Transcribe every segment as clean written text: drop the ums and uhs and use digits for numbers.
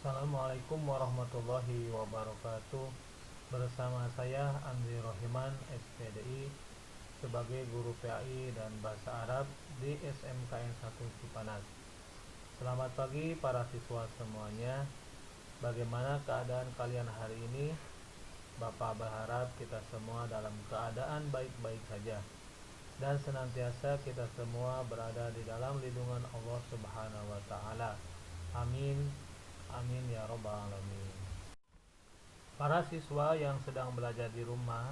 Assalamualaikum warahmatullahi wabarakatuh. Bersama saya Andri Rohiman, SPDI, sebagai guru PAI dan Bahasa Arab di SMKN 1 Cipanas. Selamat pagi para siswa semuanya. Bagaimana keadaan kalian hari ini? Bapak berharap kita semua dalam keadaan baik-baik saja dan senantiasa kita semua berada di dalam lindungan Allah Subhanahu wa taala. Amin. Amin ya robbal alamin. Para siswa yang sedang belajar di rumah,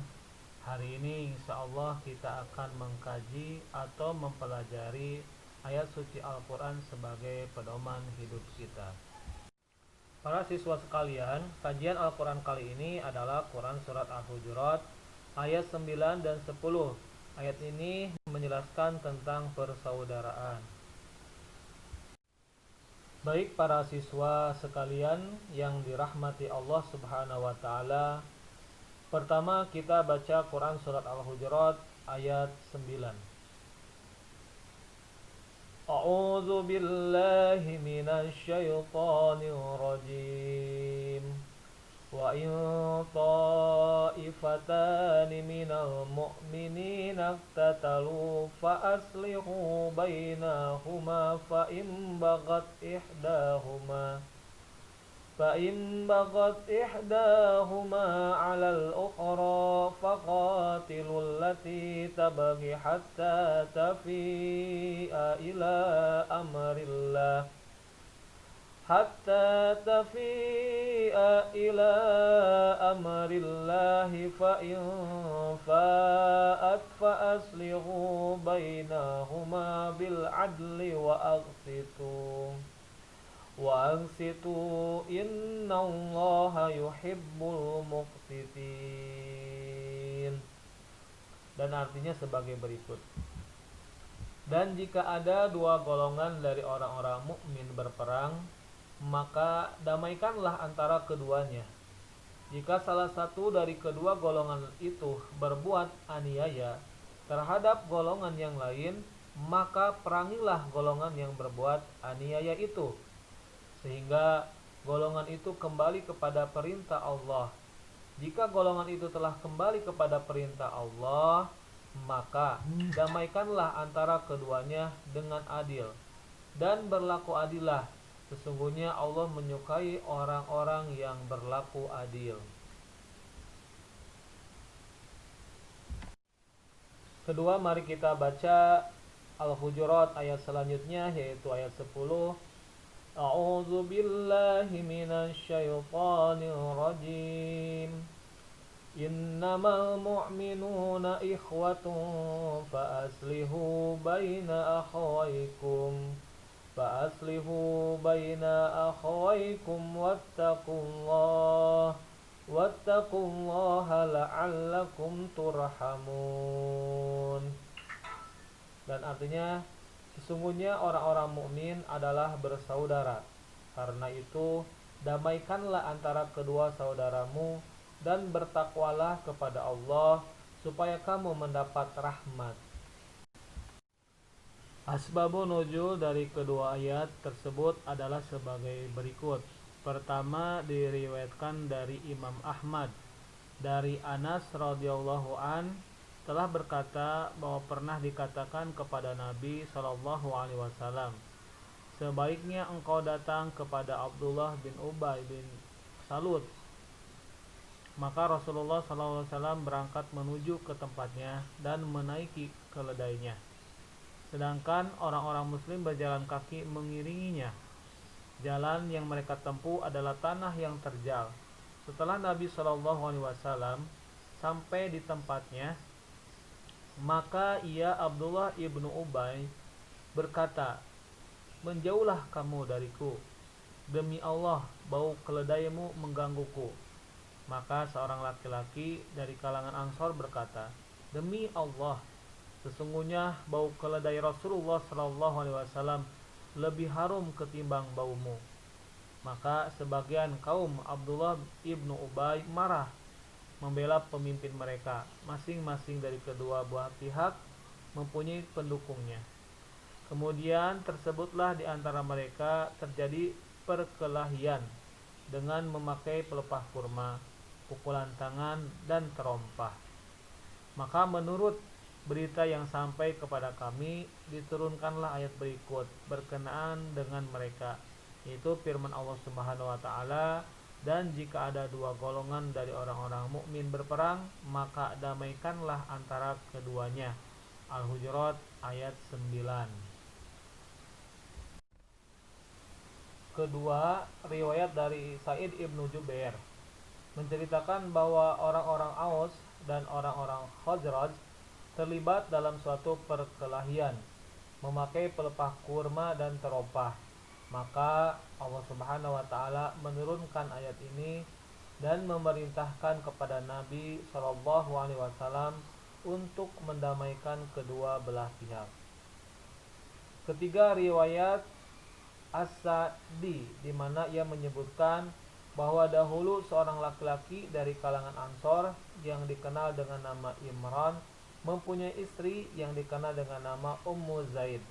hari ini insya Allah kita akan mengkaji atau mempelajari ayat suci Al-Quran sebagai pedoman hidup kita. Para siswa sekalian, kajian Al-Quran kali ini adalah Quran Surat Al-Hujurat ayat 9 dan 10. Ayat ini menjelaskan tentang persaudaraan. Baik para siswa sekalian yang dirahmati Allah Subhanahu wa taala, pertama kita baca Quran Surat Al-Hujurat ayat 9. A'udzu billahi minasy syaithanir rajim. Wa in ta'ifatani minal mu'minina iqtatalu fa aslihu bainahuma فإن بغت إحداهما على الأخرى فقاتلوا التي تبغي حتى تفيء إلى أمر الله فإن فاءت فأصلحوا بينهما بالعدل وأقسطوا إن الله يحب المقسطين. Dan artinya sebagai berikut. Dan jika ada dua golongan dari orang-orang mukmin berperang, maka damaikanlah antara keduanya. Jika salah satu dari kedua golongan itu berbuat aniaya terhadap golongan yang lain, maka perangilah golongan yang berbuat aniaya itu, sehingga golongan itu kembali kepada perintah Allah. Jika golongan itu telah kembali kepada perintah Allah, maka damaikanlah antara keduanya dengan adil dan berlaku adillah. Sesungguhnya Allah menyukai orang-orang yang berlaku adil. Kedua, mari kita baca Al-Hujurat ayat selanjutnya, yaitu ayat 10. A'udzu billahi minasy syaithanir rajim. Innamal mu'minuna ikhwatun fa'aslihu baina akhawaykum wattaqullaha la'allakum turhamun. Dan artinya, sesungguhnya orang-orang mukmin adalah bersaudara. Karena itu, damaikanlah antara kedua saudaramu dan bertakwalah kepada Allah supaya kamu mendapat rahmat. Asbabun nuzul dari kedua ayat tersebut adalah sebagai berikut. Pertama, diriwayatkan dari Imam Ahmad dari Anas radhiyallahu an telah berkata bahwa pernah dikatakan kepada Nabi Shallallahu alaihi wasallam, sebaiknya engkau datang kepada Abdullah bin Ubay bin Salul. Maka Rasulullah SAW berangkat menuju ke tempatnya dan menaiki keledainya. Sedangkan orang-orang muslim berjalan kaki mengiringinya. Jalan yang mereka tempuh adalah tanah yang terjal. Setelah Nabi SAW sampai di tempatnya, maka ia Abdullah ibnu Ubay berkata, menjauhlah kamu dariku. Demi Allah, bau keledaimu menggangguku. Maka seorang laki-laki dari kalangan Ansor berkata, demi Allah, sesungguhnya bau keledai Rasulullah SAW lebih harum ketimbang baumu. Maka sebagian kaum Abdullah ibnu Ubay marah, membela pemimpin mereka. Masing-masing dari kedua buah pihak mempunyai pendukungnya. Kemudian tersebutlah di antara mereka terjadi perkelahian dengan memakai pelepah kurma, pukulan tangan, dan terompah. Maka menurut berita yang sampai kepada kami, diturunkanlah ayat berikut berkenaan dengan mereka, yaitu firman Allah Subhanahu wa taala, dan jika ada dua golongan dari orang-orang mukmin berperang, maka damaikanlah antara keduanya. Al-Hujurat ayat 9. Kedua, riwayat dari Sa'id ibnu Jubair menceritakan bahwa orang-orang Aus dan orang-orang Khazraj terlibat dalam suatu perkelahian memakai pelepah kurma dan terompah. Maka Allah Subhanahu wa taala menurunkan ayat ini dan memerintahkan kepada Nabi Shallallahu alaihi wasallam untuk mendamaikan kedua belah pihak. Ketiga, riwayat As-Sa'di di mana ia menyebutkan bahwa dahulu seorang laki-laki dari kalangan Ansor yang dikenal dengan nama Imran mempunyai istri yang dikenal dengan nama Ummu Zaid.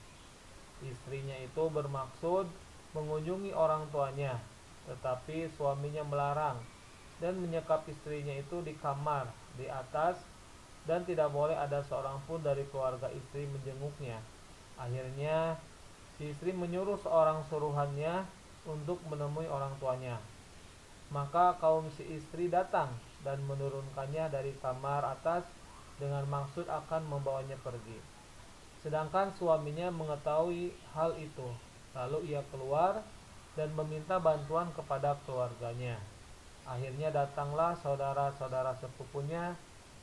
Istrinya itu bermaksud mengunjungi orang tuanya, tetapi suaminya melarang dan menyekap istrinya itu di kamar di atas, dan tidak boleh ada seorang pun dari keluarga istri menjenguknya. Akhirnya si istri menyuruh seorang suruhannya untuk menemui orang tuanya. Maka kaum si istri datang dan menurunkannya dari kamar atas dengan maksud akan membawanya pergi. Sedangkan suaminya mengetahui hal itu, lalu ia keluar dan meminta bantuan kepada keluarganya. Akhirnya datanglah saudara-saudara sepupunya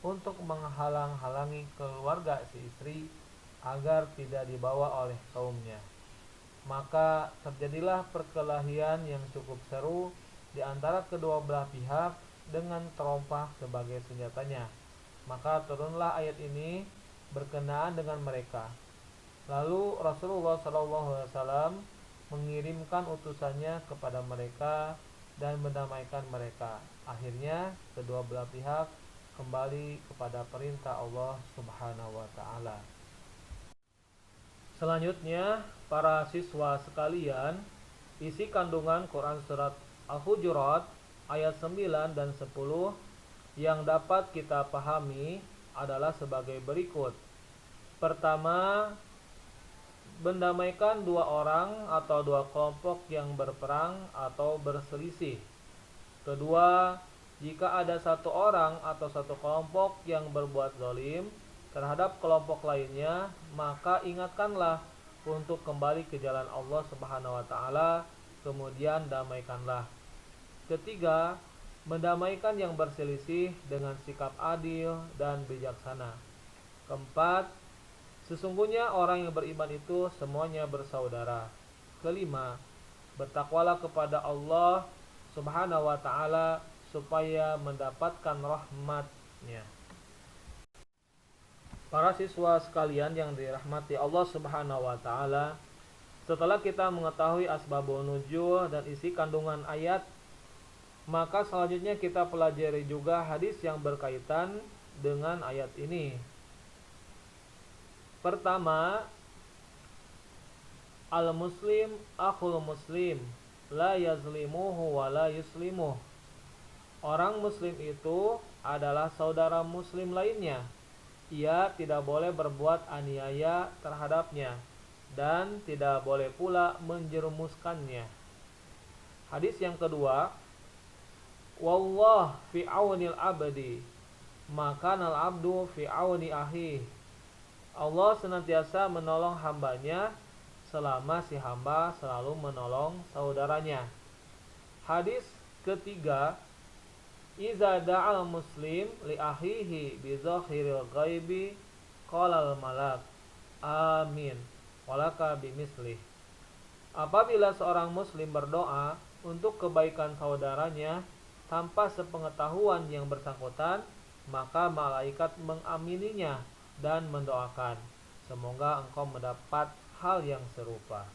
untuk menghalang-halangi keluarga si istri agar tidak dibawa oleh kaumnya. Maka terjadilah perkelahian yang cukup seru di antara kedua belah pihak dengan terompah sebagai senjatanya. Maka turunlah ayat ini berkenaan dengan mereka. Lalu Rasulullah SAW mengirimkan utusannya kepada mereka dan mendamaikan mereka. Akhirnya kedua belah pihak kembali kepada perintah Allah Subhanahu wa taala. Selanjutnya, para siswa sekalian, isi kandungan Quran surat Al-Hujurat ayat 9 dan 10 yang dapat kita pahami adalah sebagai berikut. Pertama, mendamaikan dua orang atau dua kelompok yang berperang atau berselisih. Kedua, jika ada satu orang atau satu kelompok yang berbuat zalim terhadap kelompok lainnya, maka ingatkanlah untuk kembali ke jalan Allah Subhanahu wa taala, kemudian damaikanlah. Ketiga, mendamaikan yang berselisih dengan sikap adil dan bijaksana. Keempat, sesungguhnya orang yang beriman itu semuanya bersaudara. Kelima, bertakwalah kepada Allah Subhanahu wa taala supaya mendapatkan rahmat-Nya. Para siswa sekalian yang dirahmati Allah Subhanahu wa taala, setelah kita mengetahui asbabun nuzul dan isi kandungan ayat, maka selanjutnya kita pelajari juga hadis yang berkaitan dengan ayat ini. Pertama, al-muslim akhul muslim, la yazlimuhu wa la yuslimuh. Orang muslim itu adalah saudara muslim lainnya. Ia tidak boleh berbuat aniaya terhadapnya dan tidak boleh pula menjerumuskannya. Hadis yang kedua, wallah fi aunil abdi, maka al abdu fi auni ahi. Allah senantiasa menolong hambanya selama si hamba selalu menolong saudaranya. Hadis ketiga, iza da'al muslim li ahihi bi zahiril ghaibi qalal malak amin walaka bimislih. Apabila seorang muslim berdoa untuk kebaikan saudaranya tanpa sepengetahuan yang bersangkutan, maka malaikat mengamininya dan mendoakan, semoga engkau mendapat hal yang serupa.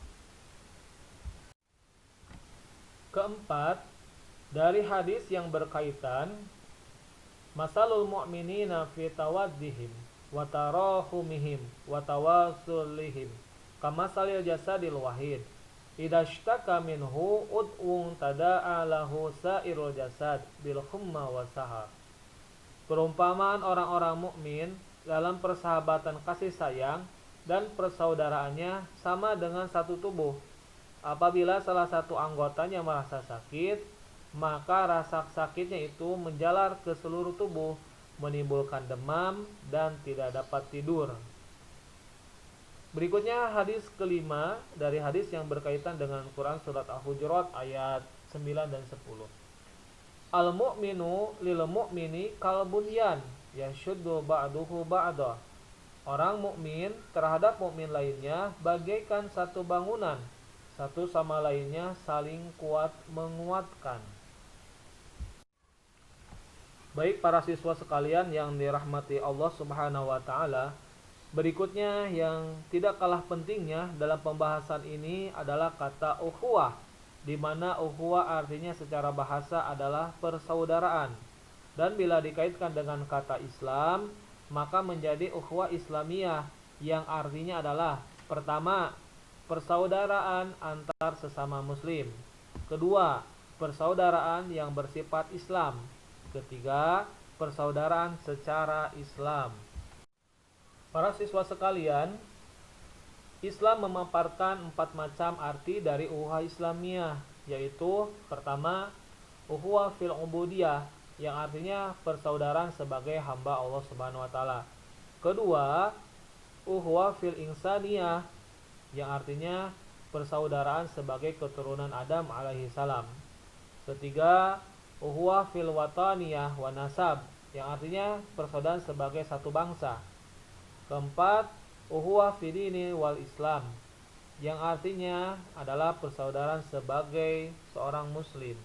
Keempat, dari hadis yang berkaitan, masalul mu'minina fi tawaddihim wa tarahumihim wa tawasulihim kamasalil jasadil wahid idashtaka minhu ud'un tada'a lahu sa'irul jasad bil humma wasahar. Perumpamaan orang-orang mukmin dalam persahabatan kasih sayang dan persaudaraannya sama dengan satu tubuh. Apabila salah satu anggotanya merasa sakit, maka rasa sakitnya itu menjalar ke seluruh tubuh, menimbulkan demam dan tidak dapat tidur. Berikutnya hadis kelima dari hadis yang berkaitan dengan Quran surat Al-Hujurat ayat 9 dan 10. Al-mu'minu lil mu'mini kal bunyan yashuddu ba'duhu ba'dah. Orang mukmin terhadap mukmin lainnya bagaikan satu bangunan, satu sama lainnya saling kuat menguatkan. Baik para siswa sekalian yang dirahmati Allah Subhanahu wa taala, berikutnya yang tidak kalah pentingnya dalam pembahasan ini adalah kata ukhuwah, di mana ukhuwah artinya secara bahasa adalah persaudaraan. Dan bila dikaitkan dengan kata Islam, maka menjadi ukhuwah Islamiyah yang artinya adalah pertama, persaudaraan antar sesama muslim. Kedua, persaudaraan yang bersifat Islam. Ketiga, persaudaraan secara Islam. Para siswa sekalian, Islam memaparkan 4 macam arti dari ukhuwah Islamiyah, yaitu pertama, ukhuwah fil ubudiyah, yang artinya persaudaraan sebagai hamba Allah Subhanahu wa taala. Kedua, ukhuwah fil insaniyah, yang artinya persaudaraan sebagai keturunan Adam alaihi salam. Ketiga, ukhuwah fil wataniyah wa nasab, yang artinya persaudaraan sebagai satu bangsa. Keempat, ukhuwah fi dini wal Islam, yang artinya adalah persaudaraan sebagai seorang muslim.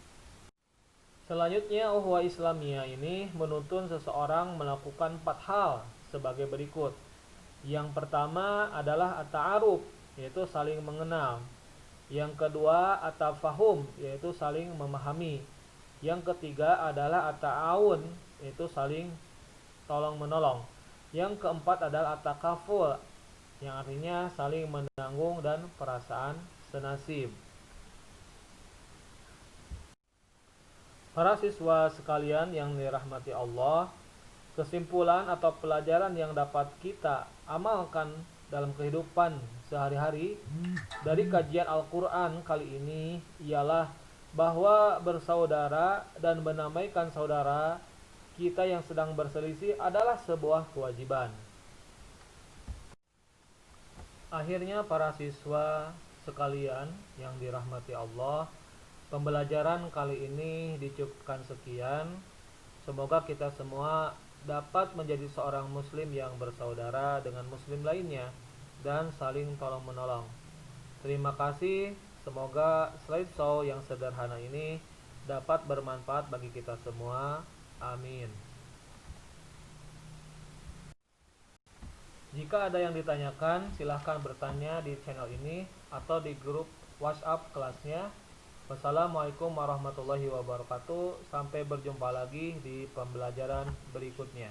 Selanjutnya, ukhuwah Islamiyah ini menuntun seseorang melakukan 4 hal sebagai berikut. Yang pertama adalah at-ta'aruf, yaitu saling mengenal. Yang kedua, at-tafahum, yaitu saling memahami. Yang ketiga adalah at-ta'awun, yaitu saling tolong-menolong. Yang keempat adalah at-takaful, yang artinya saling menanggung dan perasaan senasib. Para siswa sekalian yang dirahmati Allah, kesimpulan atau pelajaran yang dapat kita amalkan dalam kehidupan sehari-hari dari kajian Al-Quran kali ini ialah bahwa bersaudara dan menamaikan saudara kita yang sedang berselisih adalah sebuah kewajiban. Akhirnya para siswa sekalian yang dirahmati Allah, pembelajaran kali ini dicukupkan sekian. Semoga kita semua dapat menjadi seorang muslim yang bersaudara dengan muslim lainnya dan saling tolong-menolong. Terima kasih. Semoga slideshow yang sederhana ini dapat bermanfaat bagi kita semua. Amin. Jika ada yang ditanyakan, silahkan bertanya di channel ini atau di grup WhatsApp kelasnya. Wassalamualaikum warahmatullahi wabarakatuh. Sampai berjumpa lagi di pembelajaran berikutnya.